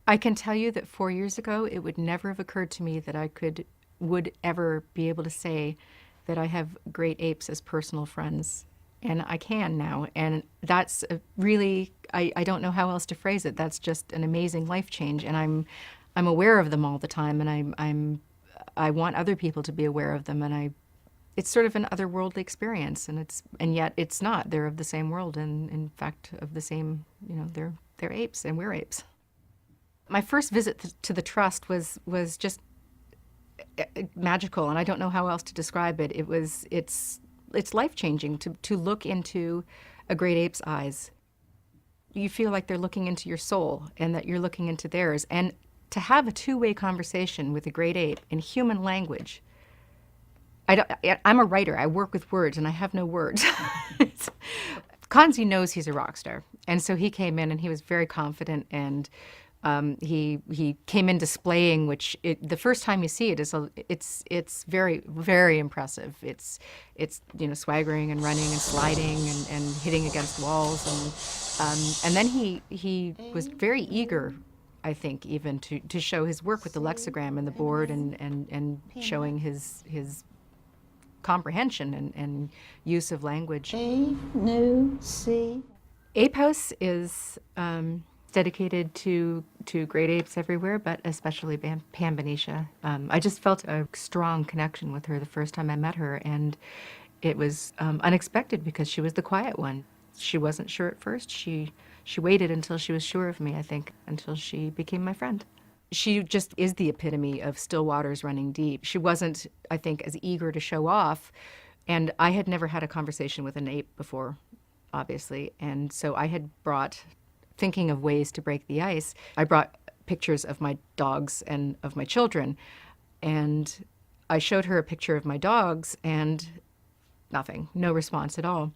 I can tell you that 4 years ago, it would never have occurred to me that would ever be able to say that I have great apes as personal friends. And I can now. And that's really, I don't know how else to phrase it. That's just an amazing life change. And I'm aware of them all the time. And I want other people to be aware of them. And it's sort of an otherworldly experience. And yet it's not. They're of the same world. And in fact, of the same, they're apes and we're apes. My first visit to the trust was just magical, and I don't know how else to describe it. It's life-changing to look into a great ape's eyes. You feel like they're looking into your soul and that you're looking into theirs. And to have a two-way conversation with a great ape in human language. I'm a writer. I work with words, and I have no words. Kanzi knows he's a rock star, and so he came in and he was very confident, and he came in displaying, the first time you see it it's very, very impressive. It's swaggering and running and sliding and hitting against walls, and then he was very eager, I think, even to show his work with the lexigram and the board and showing his comprehension and use of language. A, new, C. Ape House is dedicated to great apes everywhere, but especially Pam Benicia. I just felt a strong connection with her the first time I met her, and it was unexpected because she was the quiet one. She wasn't sure at first. She waited until she was sure of me, I think, until she became my friend. She just is the epitome of still waters running deep. She wasn't, I think, as eager to show off, and I had never had a conversation with an ape before, obviously, and so I had brought, thinking of ways to break the ice, I brought pictures of my dogs and of my children, and I showed her a picture of my dogs, and nothing, no response at all.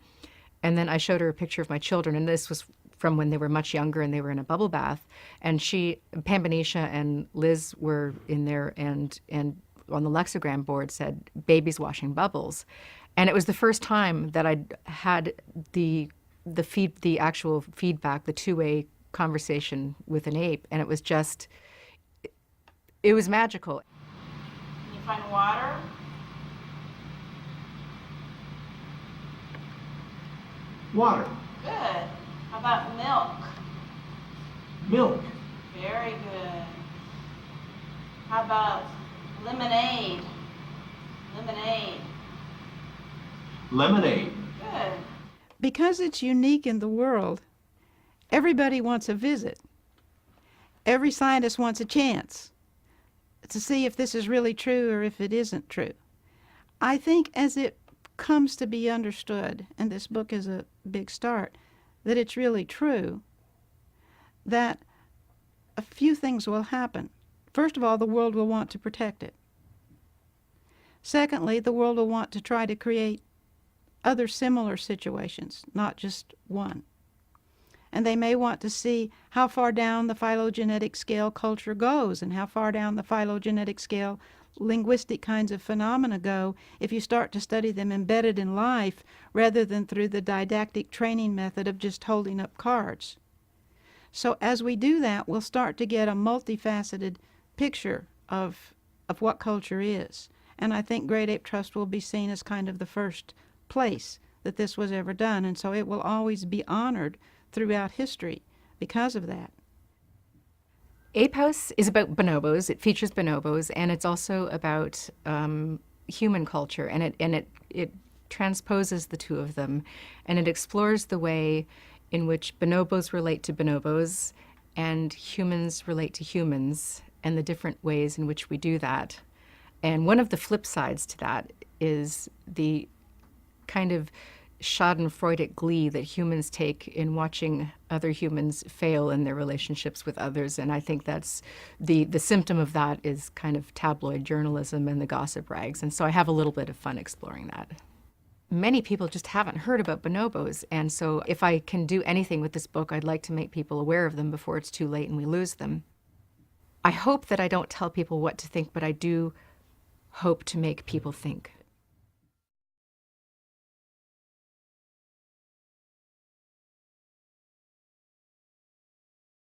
And then I showed her a picture of my children, and this was from when they were much younger and they were in a bubble bath. And Pam Benicia and Liz were in there, and on the lexigram board said, "Babies washing bubbles." And it was the first time that I'd had the actual feedback, the two-way conversation with an ape, and it was magical. Can you find water? Water. Good. How about milk? Milk. Very good. How about lemonade? Lemonade. Lemonade. Good. Because it's unique in the world, everybody wants a visit. Every scientist wants a chance to see if this is really true or if it isn't true. I think as it comes to be understood, and this book is a big start, that it's really true, that a few things will happen. First of all, the world will want to protect it. Secondly, the world will want to try to create other similar situations, not just one. And they may want to see how far down the phylogenetic scale culture goes and how far down the phylogenetic scale linguistic kinds of phenomena go if you start to study them embedded in life rather than through the didactic training method of just holding up cards. So as we do that, we'll start to get a multifaceted picture of what culture is. And I think Great Ape Trust will be seen as kind of the first place that this was ever done, and so it will always be honored throughout history because of that. Ape House is about bonobos. It features bonobos, and it's also about human culture, and it transposes the two of them, and it explores the way in which bonobos relate to bonobos and humans relate to humans, and the different ways in which we do that. And one of the flip sides to that is the kind of schadenfreudic glee that humans take in watching other humans fail in their relationships with others. And I think that's the symptom of that is kind of tabloid journalism and the gossip rags. And so I have a little bit of fun exploring that. Many people just haven't heard about bonobos. And so if I can do anything with this book, I'd like to make people aware of them before it's too late and we lose them. I hope that I don't tell people what to think, but I do hope to make people think.